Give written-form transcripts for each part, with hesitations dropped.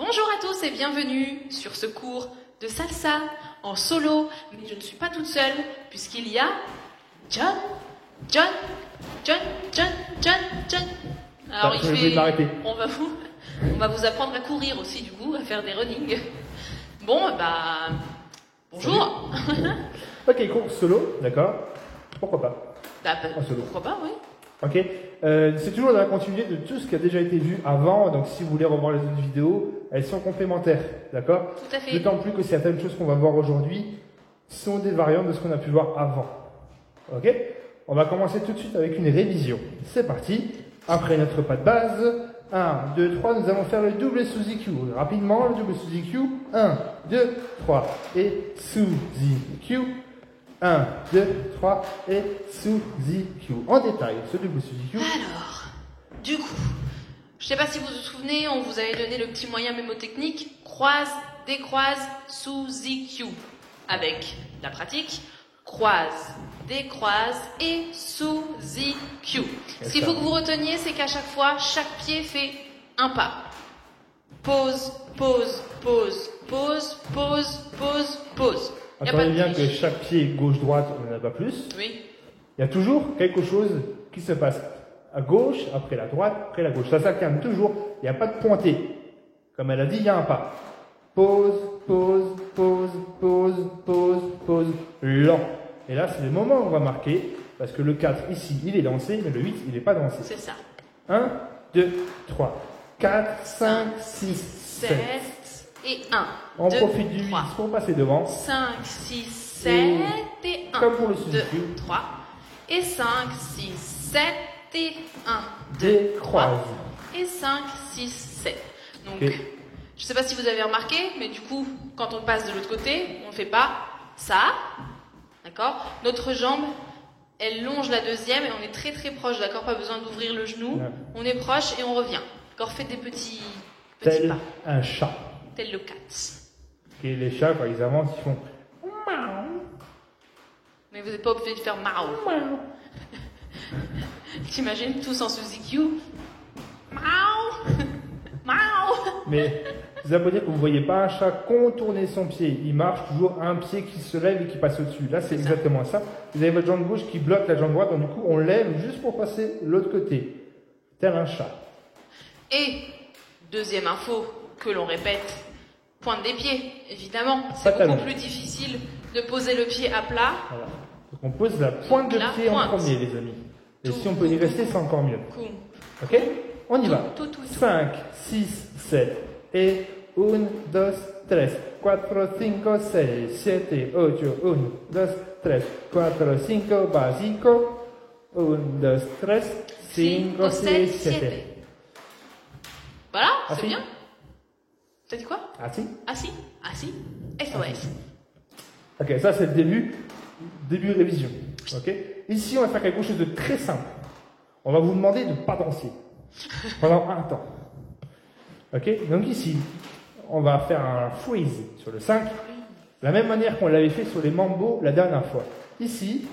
Bonjour à tous et bienvenue sur ce cours de salsa en solo, mais je ne suis pas toute seule puisqu'il y a John. Alors on va vous apprendre à courir aussi du coup, à faire des running. Bon, bonjour. Ok, cours solo, d'accord. Pourquoi pas En solo. Pourquoi pas, oui. Ok, c'est toujours dans la continuité de tout ce qui a déjà été vu avant, donc si vous voulez revoir les autres vidéos, elles sont complémentaires, d'accord? Tout à fait. D'autant plus que certaines choses qu'on va voir aujourd'hui sont des variantes de ce qu'on a pu voir avant. Ok? On va commencer tout de suite avec une révision. C'est parti. Après notre pas de base, 1, 2, 3, nous allons faire le double sous EQ. Rapidement, le double sous EQ. 1, 2, 3 et sous EQ. 1, 2, 3 et sous EQ. En détail, ce double sous EQ. Alors, du coup, je ne sais pas si vous vous souvenez, on vous avait donné le petit moyen mémotechnique croise, décroise, sous EQ. Avec la pratique, croise, décroise et sous EQ. Ce qu'il faut que vous reteniez, c'est qu'à chaque fois, chaque pied fait un pas. Pause, pause, pause, pause, pause, pause, pause. Attendez bien que chaque pied gauche-droite, on n'en a pas plus. Oui. Il y a toujours quelque chose qui se passe à gauche, après la droite, après la gauche. Ça s'alterne toujours. Il n'y a pas de pointé. Comme elle a dit, il y a un pas. Pause, pause, pause, pause, pause, pause, lent. Et là, c'est le moment où on va marquer, parce que le 4 ici, il est dansé, mais le 8, il n'est pas dansé. C'est ça. 1, 2, 3, 4, 5, 6, 7. Et 1. On profite du 8 pour passer devant. 5, 6, 7 et 1. Comme pour le 2, sous-EQ. 3. Et 5, 6, 7 et 1. 2, Décroise. 3. Et 5, 6, 7. Donc, je ne sais pas si vous avez remarqué, mais du coup, quand on passe de l'autre côté, on ne fait pas ça. D'accord? Notre jambe, elle longe la deuxième et on est très très proche, d'accord? Pas besoin d'ouvrir le genou. Ouais. On est proche et on revient. D'accord? Faites des petits Tel pas. Un chat. Tel le cat. Et les chats, quand ils avancent, ils font mais vous n'êtes pas obligé de faire mao. T'imagines tous en sous-EQ? Mao. Mais ça veut dire que vous ne voyez pas un chat contourner son pied. Il marche toujours un pied qui se lève et qui passe au-dessus. Là, c'est exactement ça. Vous avez votre jambe gauche qui bloque la jambe droite, donc du coup, on lève juste pour passer l'autre côté. Tel un chat. Et, deuxième info que l'on répète, pointe des pieds, évidemment. C'est beaucoup plus difficile de poser le pied à plat. Voilà. Donc on pose la pointe de pied en premier, les amis. Et si on peut y rester, c'est encore mieux. Ok? On y va. 5, 6, 7. Et 1, 2, 3, 4, 5, 6, 7, 8, 1, 2, 3, 4, 5, basico. 1, 2, 3, 5, 6, 7. Voilà, c'est bien. T'as dit quoi? Assis. Assis. Assis. SOS. Ok, ça c'est le début révision. Ok. Ici, on va faire quelque chose de très simple. On va vous demander de ne pas danser pendant un temps. Ok. Donc ici, on va faire un freeze sur le 5, de la même manière qu'on l'avait fait sur les mambo la dernière fois. Ici,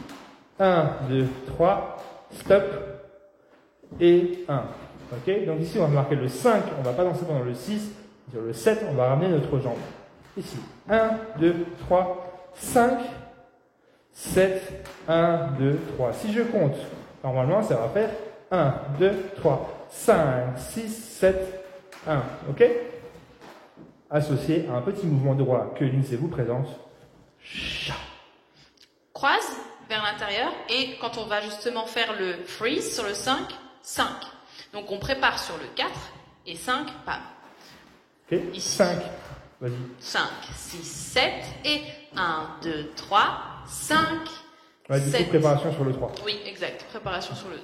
1, 2, 3, stop et 1. Ok. Donc ici, on va marquer le 5, on ne va pas danser pendant le 6. Sur le 7, on va ramener notre jambe. Ici, 1, 2, 3, 5, 7, 1, 2, 3. Si je compte, normalement, ça va faire 1, 2, 3, 5, 6, 7, 1. Ok? Associé à un petit mouvement de bras que l'INSEE vous présente. Chat. Croise vers l'intérieur et quand on va justement faire le freeze sur le 5, 5. Donc on prépare sur le 4 et 5, pas. Ok, ici. 5, vas-y. 5, 6, 7 et 1, 2, 3, 5, ouais, 7. Du coup, préparation sur le 3. Oui, exact, préparation sur le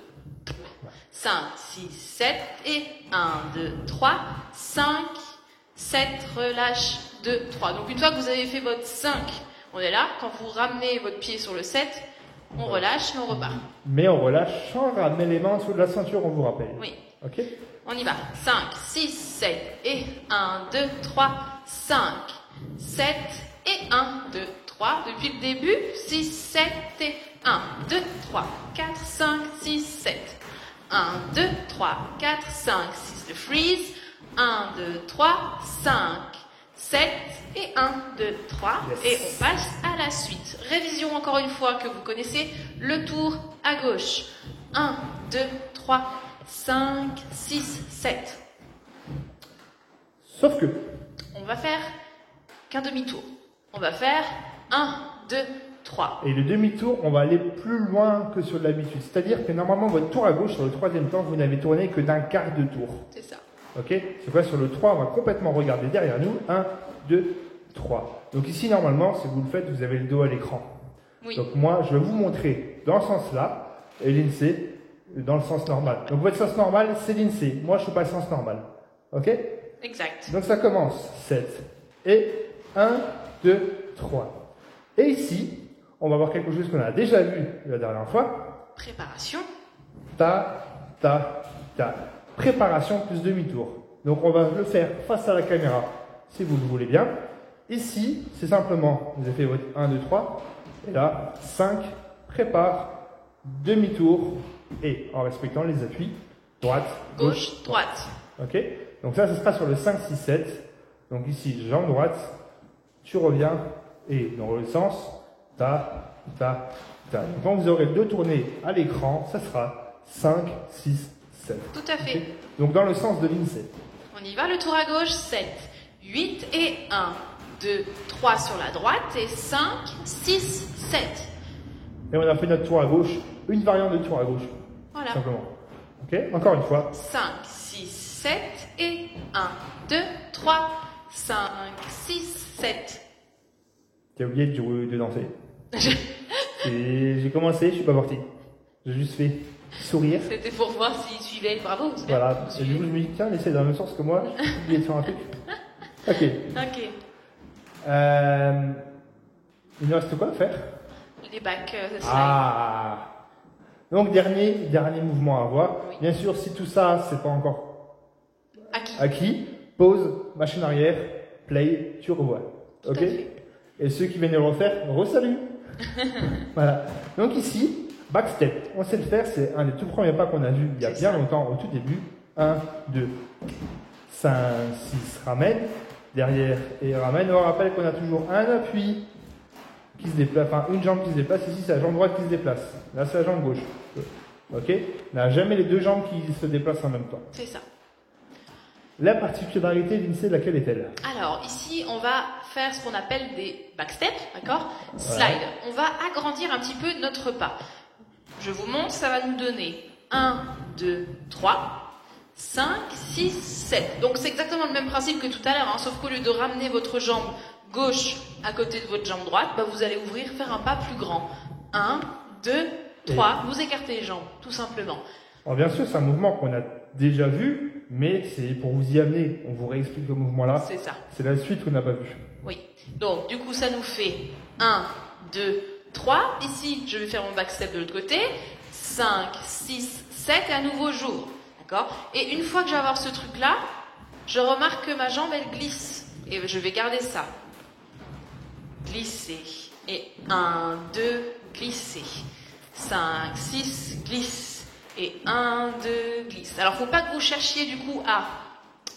5, 6, 7 et 1, 2, 3, 5, 7, relâche, 2, 3. Donc une fois que vous avez fait votre 5, on est là. Quand vous ramenez votre pied sur le 7, on relâche et on repart. Mais on relâche sans ramener les mains en dessous de la ceinture, on vous rappelle. Oui. Ok. On y va. 5, 6, 7 et 1, 2, 3, 5, 7 et 1, 2, 3. Depuis le début, 6, 7 et 1, 2, 3, 4, 5, 6, 7. 1, 2, 3, 4, 5, 6. Le freeze. 1, 2, 3, 5, 7 et 1, 2, 3. Yes. Et on passe à la suite. Révision encore une fois que vous connaissez. Le tour à gauche. 1, 2, 3, 5, 6, 7. Sauf que, On va faire qu'un demi-tour. On va faire 1, 2, 3. et le demi-tour, on va aller plus loin que sur l'habitude. C'est-à-dire que normalement, votre tour à gauche, sur le troisième temps, vous n'avez tourné que d'un quart de tour. C'est ça. Ok? C'est quoi sur le 3, on va complètement regarder derrière nous. 1, 2, 3. Donc ici, normalement, si vous le faites, vous avez le dos à l'écran. Oui. Donc moi, je vais vous montrer dans le sens là, et l'INSEE dans le sens normal. Donc votre sens normal, c'est l'INSEE. Moi, je suis pas le sens normal. Ok? Exact. Donc ça commence. 7. Et 1, 2, 3. Et ici, on va voir quelque chose qu'on a déjà vu la dernière fois. Préparation. Ta, ta, ta. Préparation plus demi-tour. Donc on va le faire face à la caméra, si vous le voulez bien. Ici, c'est simplement, vous avez fait votre 1, 2, 3. Et là, 5, prépare, demi-tour. Et en respectant les appuis, droite, Gauche, droite. Ok? Donc ça, ce sera sur le 5, 6, 7. Donc ici, jambe droite, tu reviens, et dans le sens, ta, ta, ta. Donc quand vous aurez deux tournées à l'écran, ça sera 5, 6, 7. Tout à fait. Ok? Donc dans le sens de l'INSEE. On y va, le tour à gauche, 7, 8 et 1, 2, 3 sur la droite et 5, 6, 7. Et on a fait notre tour à gauche, une variante de tour à gauche, Voilà. simplement. Ok? Encore une fois. 5, 6, 7 et 1, 2, 3, 5, 6, 7. Tu as oublié de danser. Et j'ai commencé, je suis pas parti. J'ai juste fait sourire. C'était pour voir s'il suivait. Bravo, c'est bien. Voilà. Et du coup, je me dis, tiens, essaie dans le même sens que moi. J'ai oublié de faire un truc. Ok. Ok. Il nous reste quoi à faire? Les bacs slide. Ah. Donc, dernier mouvement à voir. Oui. Bien sûr, si tout ça, c'est pas encore Acquis. acquis, pause, machine arrière, play, tu revois. Tout Ok? à fait. Et ceux qui viennent de le refaire, re-salut. Voilà. Donc ici, backstep. On sait le faire, c'est un des tout premiers pas qu'on a vu il y a C'est bien ça. longtemps, au tout début. 1, 2, 5, 6, ramène. Derrière et ramène. On rappelle qu'on a toujours un appui qui se déplace, enfin une jambe qui se déplace. Ici, c'est la jambe droite qui se déplace. Là, c'est la jambe gauche. Ok? On n'a jamais les deux jambes qui se déplacent en même temps. C'est ça. La particularité de l'INSEE, laquelle est-elle? Alors, ici, on va faire ce qu'on appelle des backsteps, d'accord? Slide. On va agrandir un petit peu notre pas. Je vous montre, ça va nous donner 1, 2, 3, 5, 6, 7. Donc, c'est exactement le même principe que tout à l'heure, hein, sauf qu'au lieu de ramener votre jambe gauche à côté de votre jambe droite, bah, vous allez ouvrir, faire un pas plus grand. 1, 2, 3, vous écartez les jambes, tout simplement. Alors bien sûr, c'est un mouvement qu'on a déjà vu, mais c'est pour vous y amener. On vous réexplique le mouvement-là. C'est ça. C'est la suite qu'on n'a pas vue. Oui. Donc, du coup, ça nous fait 1, 2, 3. Ici, je vais faire mon backstep de l'autre côté. 5, 6, 7 et à nouveau j'ouvre. D'accord? Et une fois que je vais avoir ce truc-là, je remarque que ma jambe, elle glisse. Et je vais garder ça. Glisser. Et 1, 2, glisser. 5, 6, glisse. Et 1, 2, glisse. Alors, faut pas que vous cherchiez du coup à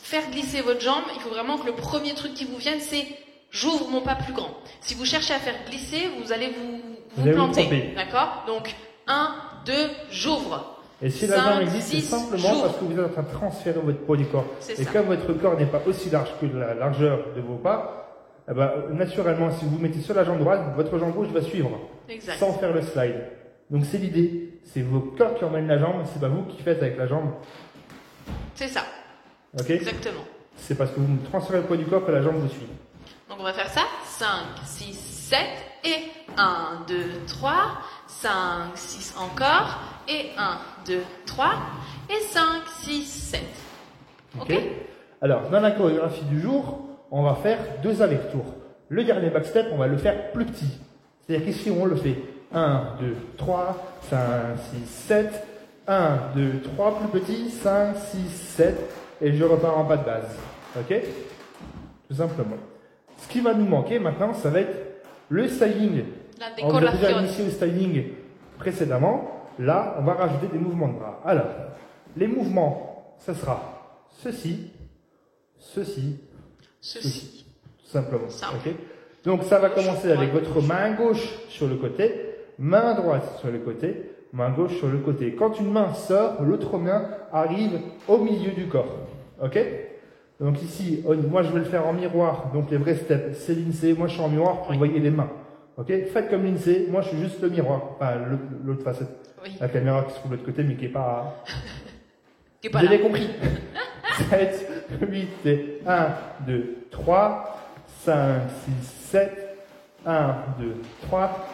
faire glisser votre jambe. Il faut vraiment que le premier truc qui vous vienne, c'est j'ouvre mon pas plus grand. Si vous cherchez à faire glisser, vous allez vous allez vous planter. tromper. D'accord? Donc, 1, 2, j'ouvre. Et si la 5, jambe existe, c'est 6, simplement j'ouvre. parce que vous êtes en train de transférer votre poids du corps. C'est Et ça. comme votre corps n'est pas aussi large que la largeur de vos pas, eh ben, naturellement, si vous mettez sur la jambe droite, votre jambe gauche va suivre, Exact. sans faire le slide. Donc c'est l'idée. C'est vos corps qui emmènent la jambe, c'est pas vous qui faites avec la jambe. C'est ça. Ok? Exactement. C'est parce que vous transférez le poids du corps que la jambe vous suit. Donc, on va faire ça. 5, 6, 7 et 1, 2, 3. 5, 6 encore. Et 1, 2, 3. Et 5, 6, 7. Ok? Alors, dans la chorégraphie du jour, on va faire 2 allers-retours. Le dernier backstep, on va le faire plus petit. C'est-à-dire qu'ici, on le fait 1, 2, 3, 5, 6, 7. 1, 2, 3, plus petit, 5, 6, 7. Et je repars en pas de base. Ok? Tout simplement. Ce qui va nous manquer maintenant, ça va être le styling. La On vous a déjà décoration. initié au styling précédemment. Là, on va rajouter des mouvements de bras. Alors, les mouvements, ça sera ceci. ceci, Ceci. tout simplement. Simple. Ok. Donc ça va commencer avec droite. votre main gauche sur le côté, main droite sur le côté, main gauche sur le côté. Quand une main sort, l'autre main arrive au milieu du corps. Ok. Donc ici, moi je vais le faire en miroir. Donc les vrais steps, c'est l'INSEE. Moi je suis en miroir pour Oui. vous voyez les mains. Ok. Faites comme l'INSEE. Moi je suis juste le miroir. Enfin l'autre facette. Oui. La caméra qui se trouve de l'autre côté mais qui est pas. Qui est pas Vous là. avez compris. 7, 8 et 1, 2, 3, 5, 6, 7. 1, 2, 3,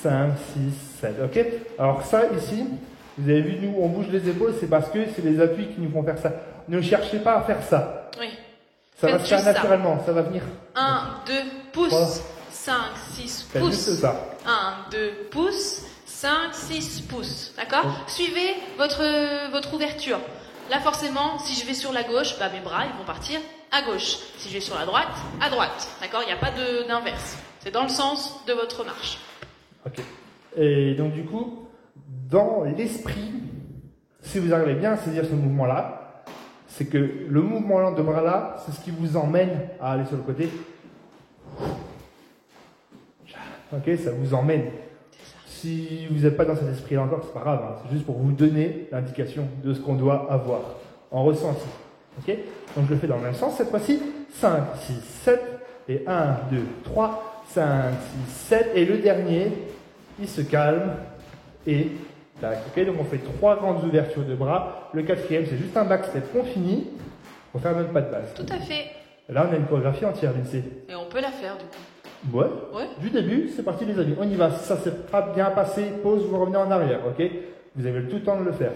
5, 6, 7. Ok. Alors ça ici, vous avez vu nous on bouge les épaules, c'est parce que c'est les appuis qui nous font faire ça. Ne cherchez pas à faire ça. Oui. Ça va Faites se faire juste ça. naturellement, ça va venir. 1, 2 pouces. Voilà. 5, 6 Faites juste pouces. ça. 1, 2 pouces. 5, 6 pouces. D'accord? Suivez votre ouverture. Là, forcément, si je vais sur la gauche, bah, mes bras, ils vont partir à gauche. Si je vais sur la droite, à droite. D'accord? Il n'y a pas d'inverse. C'est dans le sens de votre marche. Ok. Et donc du coup, dans l'esprit, si vous arrivez bien à saisir ce mouvement-là, c'est que le mouvement de bras-là, c'est ce qui vous emmène à aller sur le côté. Ok, ça vous emmène. Si vous n'êtes pas dans cet esprit-là encore, c'est pas grave. Hein. C'est juste pour vous donner l'indication de ce qu'on doit avoir en ressenti. Ok. Donc je le fais dans le même sens cette fois-ci. 5, 6, 7 et 1, 2, 3, 5, 6, 7 et le dernier, il se calme et tac. Ok. Donc on fait 3 grandes ouvertures de bras. Le quatrième, c'est juste un back step qu'on finit pour faire notre pas de base. Tout à fait. Et là, on a une chorégraphie entière, l'INSEE. Et on peut la faire, du coup. Ouais. Ouais. Du début, c'est parti les amis. On y va. Si ça s'est pas bien passé, pause, vous revenez en arrière, ok? Vous avez tout le temps de le faire.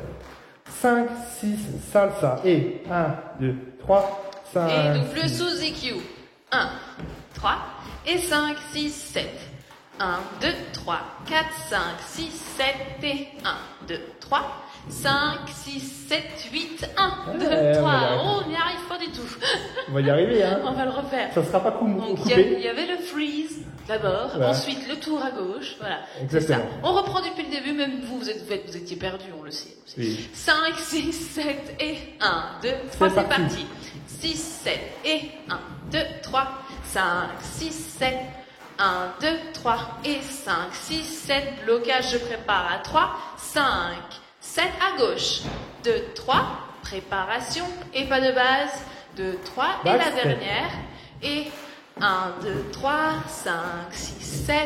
5, 6, salsa. Et 1, 2, 3, 5. Et double sous EQ. 1, 3. Et 5, 6, 7. 1, 2, 3, 4, 5, 6, 7. Et 1, 2, 3. 5, 6, 7, 8, 1, 2, 3. Oh, on n'y arrive pas du tout. On va y arriver, hein? On va le refaire. Ça sera pas Donc, il coupé. y avait le freeze d'abord, Voilà. ensuite le tour à gauche. Voilà. Exactement. C'est ça. On reprend depuis le début, même vous étiez perdu, on le sait. Oui. 5, 6, 7 et 1, 2, 3, c'est parti. parti. 6, 7 et 1, 2, 3, 5, 6, 7, 1, 2, 3 et 5, 6, 7, blocage, je prépare à 3, 5, 7 à gauche, 2, 3, préparation et pas de base, 2, 3 et Back la step. dernière, et 1, 2, 3, 5, 6, 7,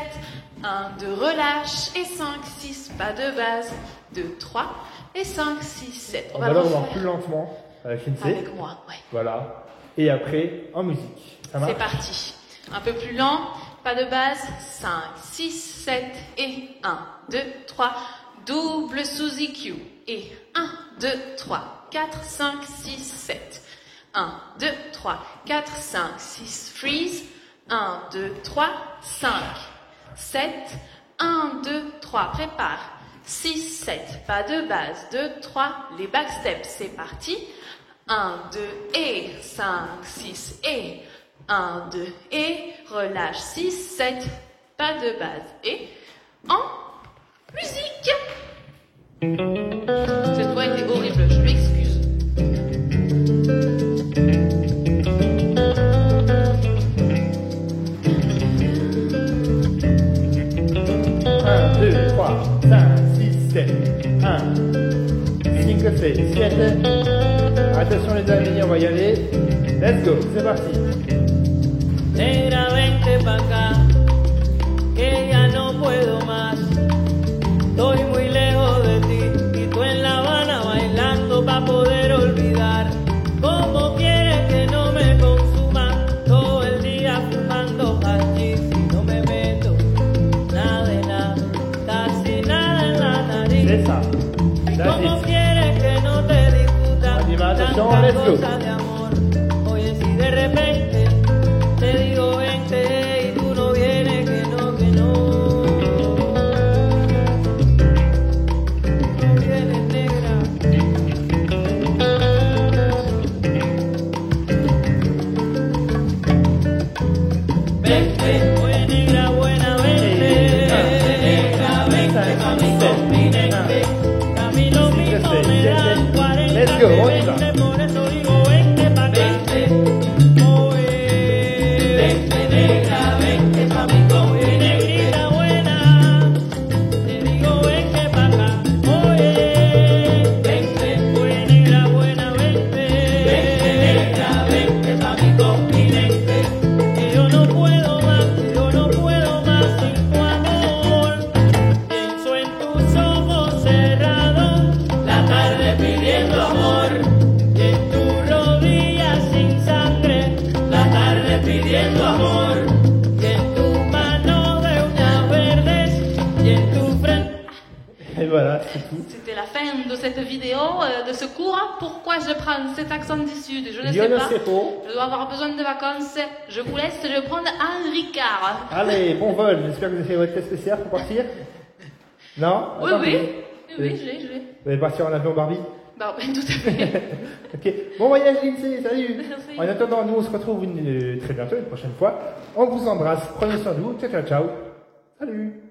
1, 2, relâche, et 5, 6, pas de base, 2, 3 et 5, 6, 7. On va le le revoir refaire plus lentement avec l'INSEE. avec moi, ouais. Voilà. Et après, en musique. Ça marche? C'est parti. Un peu plus lent, pas de base, 5, 6, 7 et 1, 2, 3, double sous EQ. Et 1, 2, 3, 4, 5, 6, 7. 1, 2, 3, 4, 5, 6, freeze. 1, 2, 3, 5, 7. 1, 2, 3, prépare. 6, 7, pas de base. 2, 3, les back steps, c'est parti. 1, 2 et 5, 6 et 1, 2 et relâche 6, 7, pas de base et en musique. Cette voix était horrible, je m'excuse. Un, 2, 3, 5, 6, 7, 1, 5, 6, 7. Attention les amis, on va y aller. Let's go, c'est parti. Negra, vente pa' acá, que ya no puedo más. Estoy muy lejos de ti y tú en La Habana bailando pa' poder olvidar. ¿Cómo quieres que no me consuma todo el día fumando hachís y no me meto nada de nada, casi nada en la nariz? C'est ça. ¿Cómo That's it. quieres que no te discuta On y va, attention, tantas let's go. cosas de amor? Oye, si de repente te digo vente y tú no vienes, que no, que no. No vienes, negra. Vente, oye, negra buena, vente. Negra, vente, pa' mi continente. A mí lo mismo me dan 40 Let's go, on y va. que 20, por eso digo vente pa' acá. thème de cette vidéo, de ce cours. Pourquoi je prends cet accent du Sud? Je ne Je sais ne pas. sais pas. Je dois avoir besoin de vacances. Je vous laisse, je vais prendre un Ricard. Allez, bon vol. J'espère que vous avez fait votre test PCR pour partir. Non? Oui, Attendez. oui, je l'ai. Vous allez partir en avion Barbie? Bah, tout à fait. Ok. Bon voyage, Lindsay. Salut. Merci. En attendant, nous, on se retrouve très bientôt, une prochaine fois. On vous embrasse. Prenez soin de vous. Ciao, ciao, ciao. Salut.